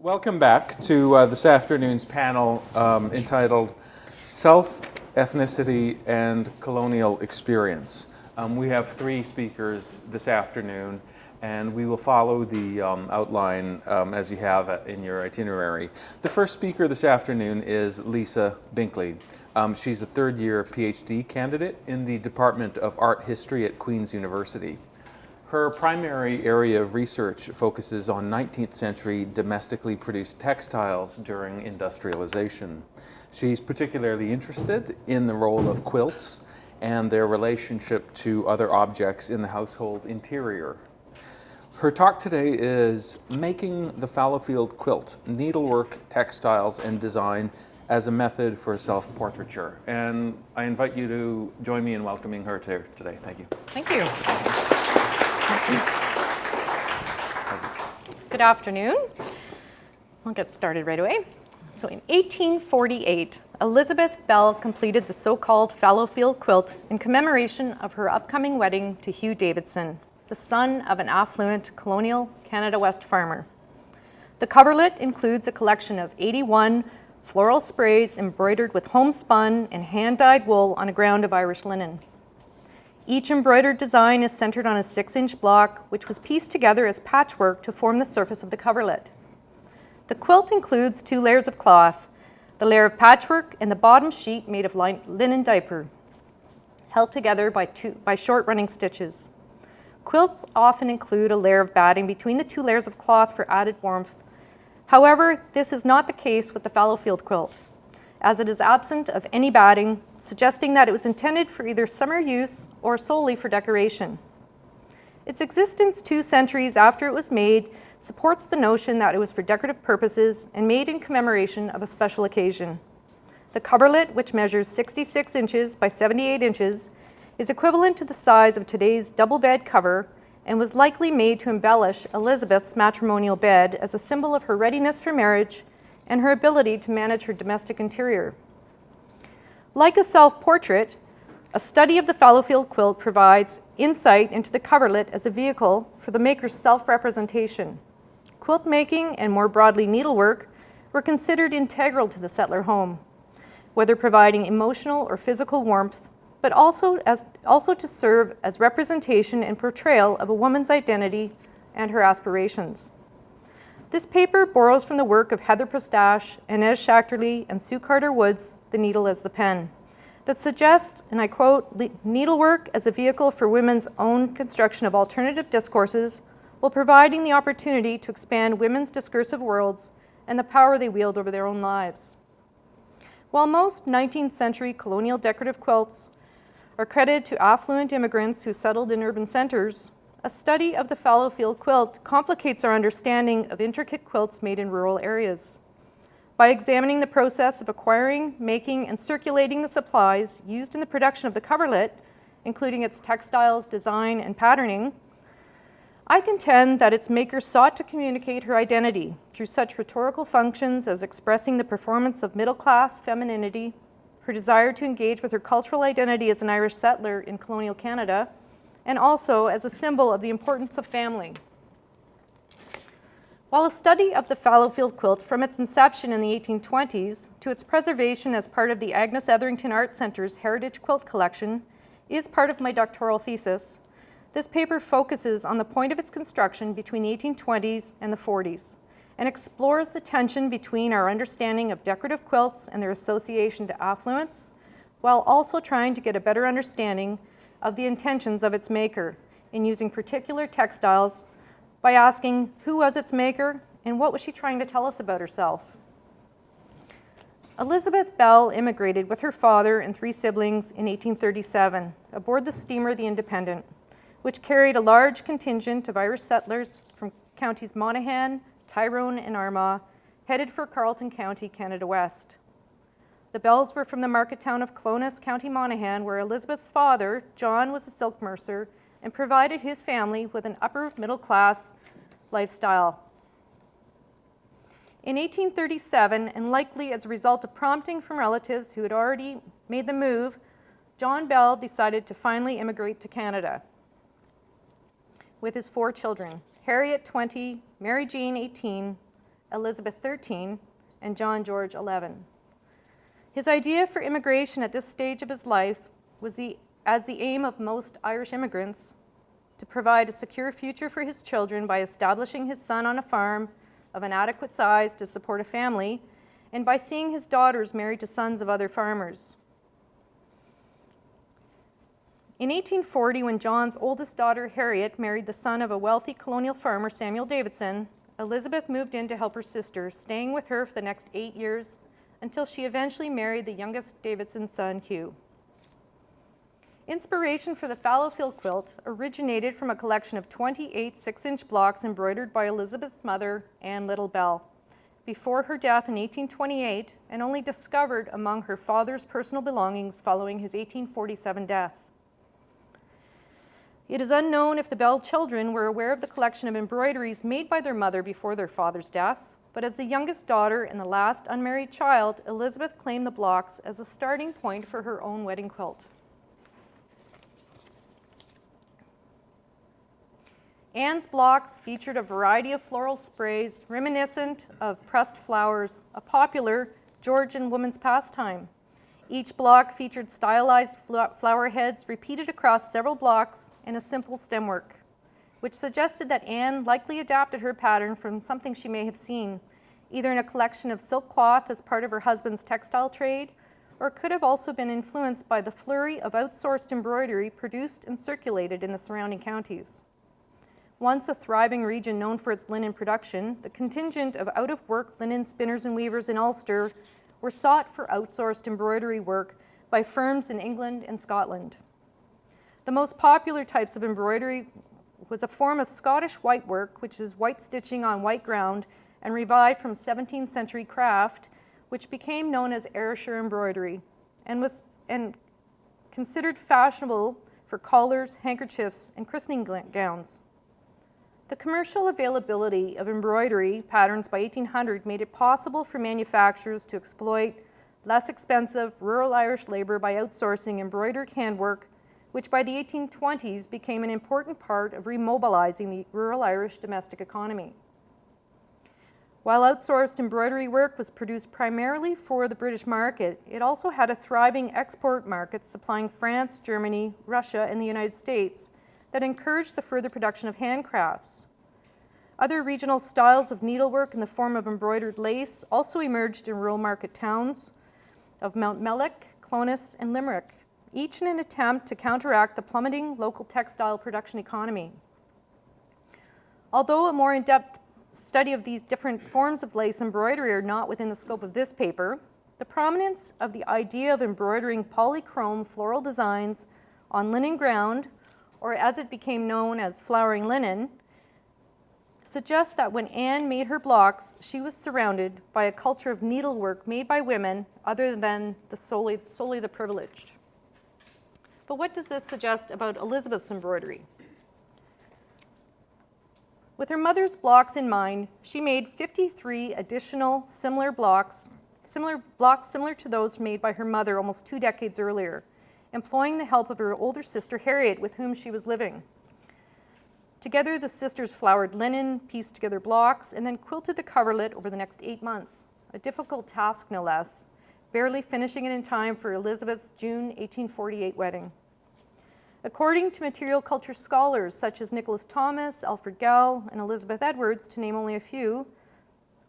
Welcome back to this afternoon's panel entitled Self, Ethnicity, and Colonial Experience. We have three speakers this afternoon, and we will follow the outline as you have in your itinerary. The first speaker this afternoon is Lisa Binkley. She's a third-year PhD candidate in the Department of Art History at Queen's University. Her primary area of research focuses on 19th century domestically produced textiles during industrialization. She's particularly interested in the role of quilts and their relationship to other objects in the household interior. Her talk today is Making the Fallowfield Quilt, Needlework, Textiles, and Design as a Method for Self-Portraiture. And I invite you to join me in welcoming her today. Thank you. Thank you. Good afternoon. I'll get started right away. So in 1848, Elizabeth Bell completed the so-called Fallowfield Quilt in commemoration of her upcoming wedding to Hugh Davidson, the son of an affluent colonial Canada West farmer. The coverlet includes a collection of 81 floral sprays embroidered with homespun and hand-dyed wool on a ground of Irish linen. Each embroidered design is centered on a 6-inch block, which was pieced together as patchwork to form the surface of the coverlet. The quilt includes 2 layers of cloth, the layer of patchwork and the bottom sheet made of linen diaper, held together by short running stitches. Quilts often include a layer of batting between the 2 layers of cloth for added warmth. However, this is not the case with the Fallowfield quilt, as it is absent of any batting, suggesting that it was intended for either summer use or solely for decoration. Its existence 2 centuries after it was made supports the notion that it was for decorative purposes and made in commemoration of a special occasion. The coverlet, which measures 66 inches by 78 inches, is equivalent to the size of today's double bed cover and was likely made to embellish Elizabeth's matrimonial bed as a symbol of her readiness for marriage and her ability to manage her domestic interior. Like a self-portrait, a study of the Fallowfield quilt provides insight into the coverlet as a vehicle for the maker's self-representation. Quilt making, and more broadly needlework, were considered integral to the settler home, whether providing emotional or physical warmth, but also to serve as representation and portrayal of a woman's identity and her aspirations. This paper borrows from the work of Heather Prostache, Inez Schachterle, and Sue Carter-Wood's The Needle as the Pen, that suggests, and I quote, needlework as a vehicle for women's own construction of alternative discourses while providing the opportunity to expand women's discursive worlds and the power they wield over their own lives. While most 19th century colonial decorative quilts are credited to affluent immigrants who settled in urban centers, a study of the Fallowfield quilt complicates our understanding of intricate quilts made in rural areas. By examining the process of acquiring, making, and circulating the supplies used in the production of the coverlet, including its textiles, design, and patterning, I contend that its maker sought to communicate her identity through such rhetorical functions as expressing the performance of middle-class femininity, her desire to engage with her cultural identity as an Irish settler in colonial Canada, and also as a symbol of the importance of family. While a study of the Fallowfield quilt from its inception in the 1820s to its preservation as part of the Agnes Etherington Art Center's Heritage Quilt Collection is part of my doctoral thesis, this paper focuses on the point of its construction between the 1820s and the 40s and explores the tension between our understanding of decorative quilts and their association to affluence, while also trying to get a better understanding of the intentions of its maker in using particular textiles by asking who was its maker and what was she trying to tell us about herself. Elizabeth Bell immigrated with her father and 3 siblings in 1837 aboard the steamer the Independent, which carried a large contingent of Irish settlers from counties Monaghan, Tyrone, and Armagh, headed for Carleton County, Canada West. The Bells were from the market town of Clones, County Monaghan, where Elizabeth's father, John, was a silk mercer and provided his family with an upper middle class lifestyle. In 1837, and likely as a result of prompting from relatives who had already made the move, John Bell decided to finally immigrate to Canada with his 4 children, Harriet, 20, Mary Jean, 18, Elizabeth 13, and John George 11. His idea for immigration at this stage of his life was as the aim of most Irish immigrants, to provide a secure future for his children by establishing his son on a farm of an adequate size to support a family, and by seeing his daughters married to sons of other farmers. In 1840, when John's oldest daughter, Harriet, married the son of a wealthy colonial farmer, Samuel Davidson, Elizabeth moved in to help her sister, staying with her for the next 8 years until she eventually married the youngest Davidson's son, Hugh. Inspiration for the Fallowfield quilt originated from a collection of 28 6-inch blocks embroidered by Elizabeth's mother, Anne Little Bell, before her death in 1828, and only discovered among her father's personal belongings following his 1847 death. It is unknown if the Bell children were aware of the collection of embroideries made by their mother before their father's death, but as the youngest daughter and the last unmarried child, Elizabeth claimed the blocks as a starting point for her own wedding quilt. Anne's blocks featured a variety of floral sprays reminiscent of pressed flowers, a popular Georgian woman's pastime. Each block featured stylized flower heads repeated across several blocks in a simple stemwork, which suggested that Anne likely adapted her pattern from something she may have seen, either in a collection of silk cloth as part of her husband's textile trade, or could have also been influenced by the flurry of outsourced embroidery produced and circulated in the surrounding counties. Once a thriving region known for its linen production, the contingent of out-of-work linen spinners and weavers in Ulster were sought for outsourced embroidery work by firms in England and Scotland. The most popular types of embroidery was a form of Scottish whitework, which is white stitching on white ground, and revived from 17th century craft, which became known as Ayrshire embroidery, and was considered fashionable for collars, handkerchiefs, and christening gowns. The commercial availability of embroidery patterns by 1800 made it possible for manufacturers to exploit less expensive rural Irish labor by outsourcing embroidered handwork, which by the 1820s became an important part of remobilizing the rural Irish domestic economy. While outsourced embroidery work was produced primarily for the British market, it also had a thriving export market supplying France, Germany, Russia, and the United States that encouraged the further production of handcrafts. Other regional styles of needlework in the form of embroidered lace also emerged in rural market towns of Mount Mellick, Clones, and Limerick, each in an attempt to counteract the plummeting local textile production economy. Although a more in-depth study of these different forms of lace embroidery are not within the scope of this paper, the prominence of the idea of embroidering polychrome floral designs on linen ground, or as it became known as flowering linen, suggests that when Anne made her blocks, she was surrounded by a culture of needlework made by women other than solely the privileged. But what does this suggest about Elizabeth's embroidery? With her mother's blocks in mind, she made 53 additional similar blocks similar to those made by her mother almost 2 decades earlier, employing the help of her older sister Harriet, with whom she was living. Together, the sisters flowered linen, pieced together blocks, and then quilted the coverlet over the next 8 months, a difficult task no less, barely finishing it in time for Elizabeth's June 1848 wedding. According to material culture scholars such as Nicholas Thomas, Alfred Gell, and Elizabeth Edwards, to name only a few,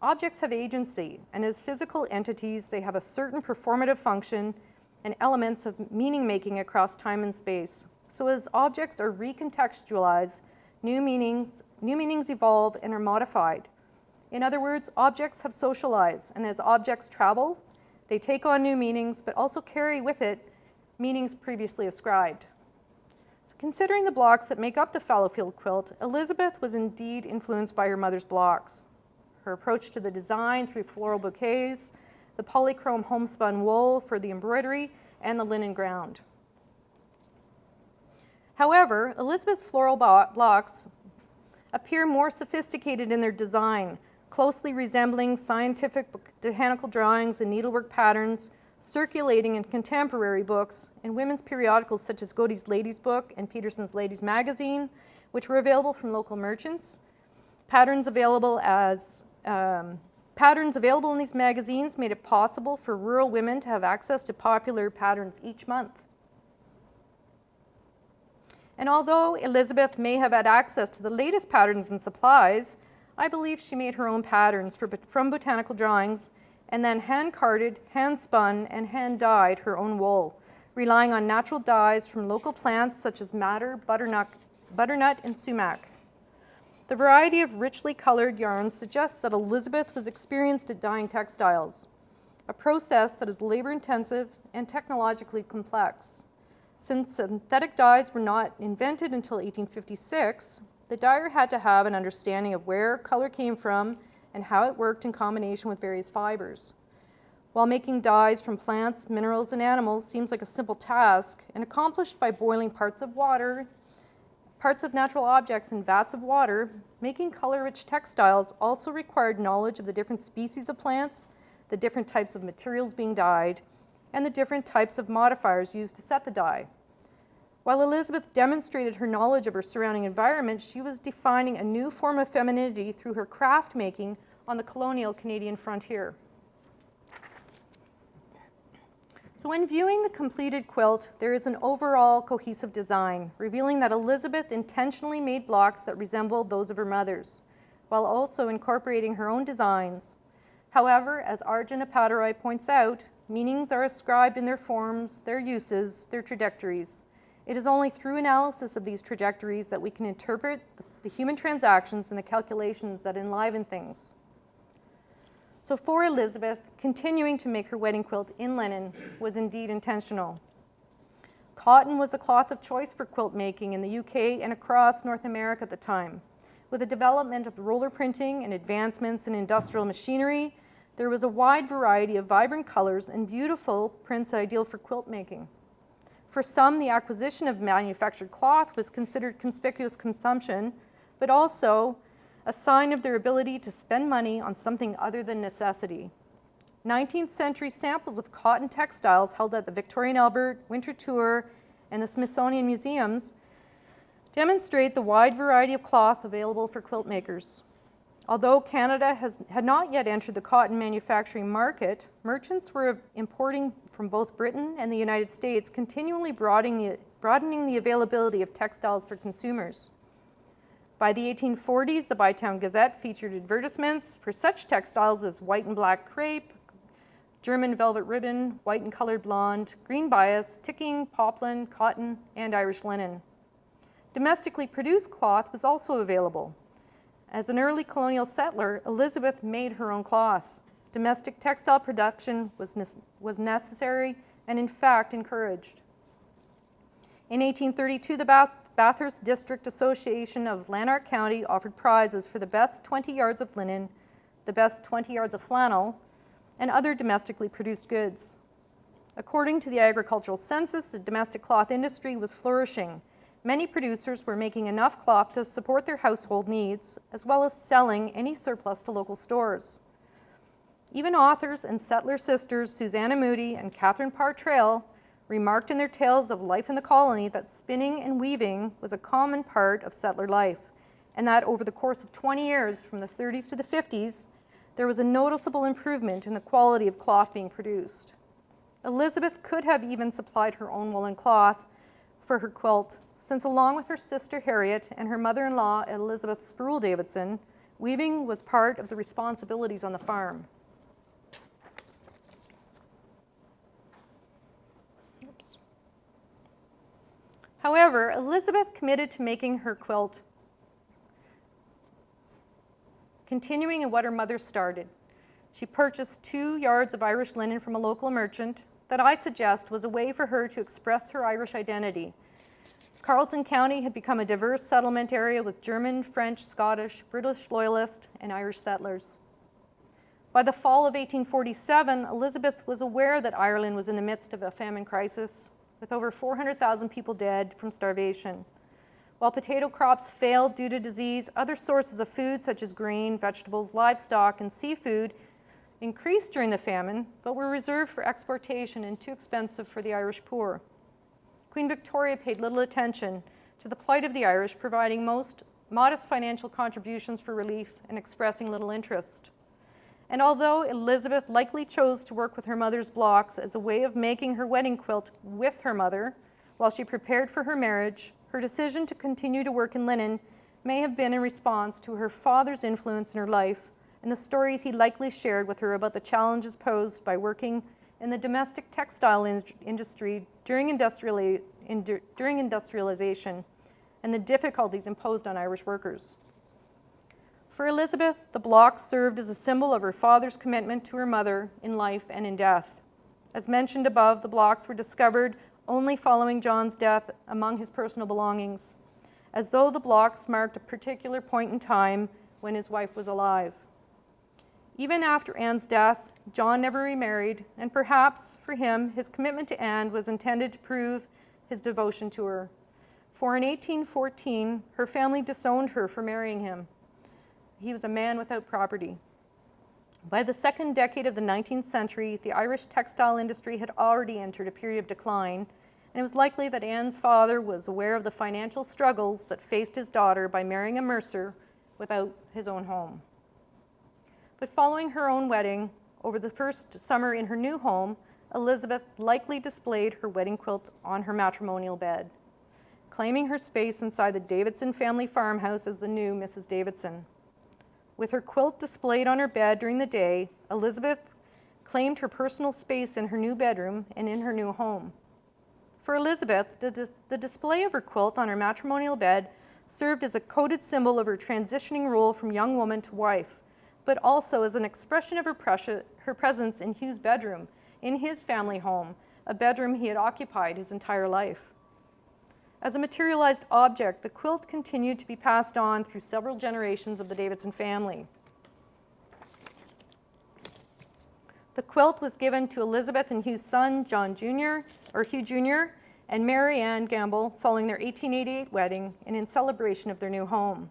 objects have agency, and as physical entities, they have a certain performative function and elements of meaning-making across time and space. So as objects are recontextualized, new meanings evolve and are modified. In other words, objects have socialized, and as objects travel, they take on new meanings, but also carry with it meanings previously ascribed. So considering the blocks that make up the Fallowfield quilt, Elizabeth was indeed influenced by her mother's blocks. Her approach to the design through floral bouquets, the polychrome homespun wool for the embroidery, and the linen ground. However, Elizabeth's floral blocks appear more sophisticated in their design, closely resembling scientific botanical drawings and needlework patterns circulating in contemporary books and women's periodicals such as Godey's Ladies Book and Peterson's Ladies Magazine, which were available from local merchants. Patterns available as patterns available in these magazines made it possible for rural women to have access to popular patterns each month. And although Elizabeth may have had access to the latest patterns and supplies, I believe she made her own patterns from botanical drawings and then hand-carded, hand-spun, and hand-dyed her own wool, relying on natural dyes from local plants such as madder, butternut, and sumac. The variety of richly colored yarns suggests that Elizabeth was experienced at dyeing textiles, a process that is labor-intensive and technologically complex. Since synthetic dyes were not invented until 1856, the dyer had to have an understanding of where color came from and how it worked in combination with various fibers. While making dyes from plants, minerals, and animals seems like a simple task and accomplished by boiling parts of natural objects in vats of water, making color-rich textiles also required knowledge of the different species of plants, the different types of materials being dyed, and the different types of modifiers used to set the dye. While Elizabeth demonstrated her knowledge of her surrounding environment, she was defining a new form of femininity through her craft making on the colonial Canadian frontier. So when viewing the completed quilt, there is an overall cohesive design, revealing that Elizabeth intentionally made blocks that resembled those of her mother's, while also incorporating her own designs. However, as Arjun Appadurai points out, meanings are ascribed in their forms, their uses, their trajectories. It is only through analysis of these trajectories that we can interpret the human transactions and the calculations that enliven things. So for Elizabeth, continuing to make her wedding quilt in linen was indeed intentional. Cotton was a cloth of choice for quilt making in the UK and across North America at the time. With the development of roller printing and advancements in industrial machinery, there was a wide variety of vibrant colors and beautiful prints ideal for quilt making. For some, the acquisition of manufactured cloth was considered conspicuous consumption, but also a sign of their ability to spend money on something other than necessity. 19th century samples of cotton textiles held at the Victorian Albert, Winter Tour, and the Smithsonian Museums demonstrate the wide variety of cloth available for quilt makers. Although Canada had not yet entered the cotton manufacturing market, merchants were importing from both Britain and the United States, continually broadening the availability of textiles for consumers. By the 1840s, the Bytown Gazette featured advertisements for such textiles as white and black crepe, German velvet ribbon, white and colored blonde, green bias, ticking, poplin, cotton, and Irish linen. Domestically produced cloth was also available. As an early colonial settler, Elizabeth made her own cloth. Domestic textile production was necessary and, in fact, encouraged. In 1832, the Bathurst District Association of Lanark County offered prizes for the best 20 yards of linen, the best 20 yards of flannel, and other domestically produced goods. According to the agricultural census, the domestic cloth industry was flourishing. Many producers were making enough cloth to support their household needs, as well as selling any surplus to local stores. Even authors and settler sisters Susanna Moody and Catherine Parr Traill remarked in their tales of life in the colony that spinning and weaving was a common part of settler life, and that over the course of 20 years, from the 30s to the 50s, there was a noticeable improvement in the quality of cloth being produced. Elizabeth could have even supplied her own woolen cloth for her quilt, since along with her sister Harriet and her mother-in-law Elizabeth Sproul Davidson, weaving was part of the responsibilities on the farm. Oops. However, Elizabeth committed to making her quilt, continuing in what her mother started. She purchased 2 yards of Irish linen from a local merchant that I suggest was a way for her to express her Irish identity. Carleton County had become a diverse settlement area with German, French, Scottish, British Loyalist, and Irish settlers. By the fall of 1847, Elizabeth was aware that Ireland was in the midst of a famine crisis, with over 400,000 people dead from starvation. While potato crops failed due to disease, other sources of food such as grain, vegetables, livestock, and seafood increased during the famine, but were reserved for exportation and too expensive for the Irish poor. Queen Victoria paid little attention to the plight of the Irish, providing most modest financial contributions for relief and expressing little interest. And although Elizabeth likely chose to work with her mother's blocks as a way of making her wedding quilt with her mother while she prepared for her marriage, her decision to continue to work in linen may have been in response to her father's influence in her life and the stories he likely shared with her about the challenges posed by working in the domestic textile industry during industrialization and the difficulties imposed on Irish workers. For Elizabeth, the blocks served as a symbol of her father's commitment to her mother in life and in death. As mentioned above, the blocks were discovered only following John's death among his personal belongings, as though the blocks marked a particular point in time when his wife was alive. Even after Anne's death, John never remarried, and perhaps, for him, his commitment to Anne was intended to prove his devotion to her. For in 1814, her family disowned her for marrying him. He was a man without property. By the second decade of the 19th century, the Irish textile industry had already entered a period of decline, and it was likely that Anne's father was aware of the financial struggles that faced his daughter by marrying a mercer without his own home. But following her own wedding, over the first summer in her new home, Elizabeth likely displayed her wedding quilt on her matrimonial bed, claiming her space inside the Davidson family farmhouse as the new Mrs. Davidson. With her quilt displayed on her bed during the day, Elizabeth claimed her personal space in her new bedroom and in her new home. For Elizabeth, the display of her quilt on her matrimonial bed served as a coded symbol of her transitioning role from young woman to wife, but also as an expression of her presence in Hugh's bedroom, in his family home, a bedroom he had occupied his entire life. As a materialized object, the quilt continued to be passed on through several generations of the Davidson family. The quilt was given to Elizabeth and Hugh's son, Hugh Jr., and Mary Ann Gamble following their 1888 wedding and in celebration of their new home.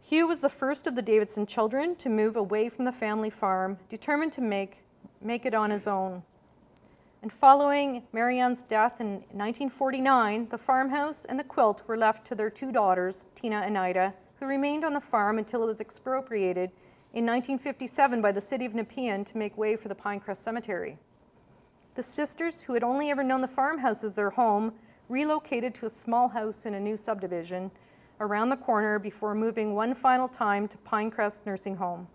Hugh was the first of the Davidson children to move away from the family farm, determined to make it on his own. And following Mary Ann's death in 1949, the farmhouse and the quilt were left to their two daughters, Tina and Ida, who remained on the farm until it was expropriated in 1957 by the city of Nepean to make way for the Pinecrest Cemetery. The sisters, who had only ever known the farmhouse as their home, relocated to a small house in a new subdivision around the corner before moving one final time to Pinecrest Nursing Home.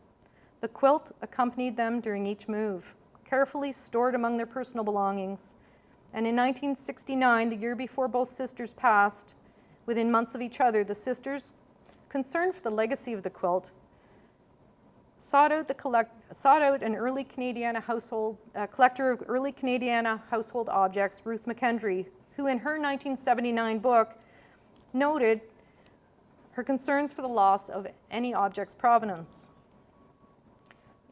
The quilt accompanied them during each move, carefully stored among their personal belongings. And in 1969, the year before both sisters passed, within months of each other, the sisters, concerned for the legacy of the quilt, sought out an early Canadiana collector of early Canadiana household objects, Ruth McKendry, who in her 1979 book noted her concerns for the loss of any object's provenance.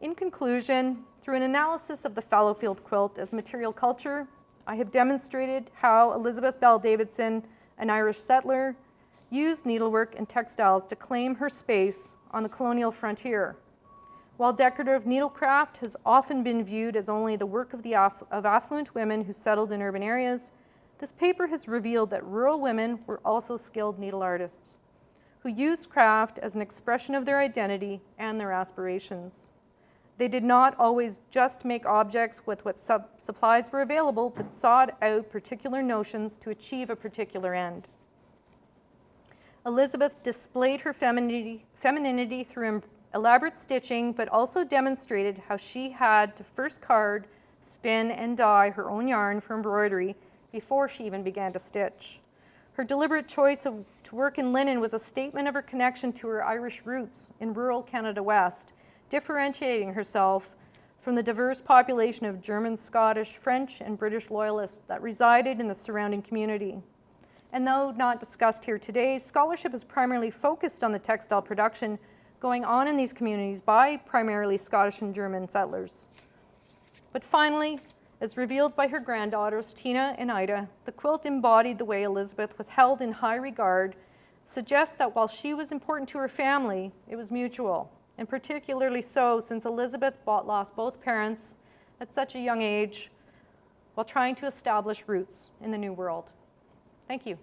In conclusion, through an analysis of the Fallowfield quilt as material culture, I have demonstrated how Elizabeth Bell Davidson, an Irish settler, used needlework and textiles to claim her space on the colonial frontier. While decorative needlecraft has often been viewed as only the work of affluent women who settled in urban areas, this paper has revealed that rural women were also skilled needle artists, who used craft as an expression of their identity and their aspirations. They did not always just make objects with what supplies were available, but sought out particular notions to achieve a particular end. Elizabeth displayed her femininity through elaborate stitching, but also demonstrated how she had to first card, spin, and dye her own yarn for embroidery before she even began to stitch. Her deliberate choice to work in linen was a statement of her connection to her Irish roots in rural Canada West, differentiating herself from the diverse population of German, Scottish, French, and British loyalists that resided in the surrounding community. And though not discussed here today, scholarship is primarily focused on the textile production going on in these communities by primarily Scottish and German settlers. But finally, as revealed by her granddaughters, Tina and Ida, the quilt embodied the way Elizabeth was held in high regard, suggests that while she was important to her family, it was mutual, and particularly so since Elizabeth lost both parents at such a young age while trying to establish roots in the New World. Thank you.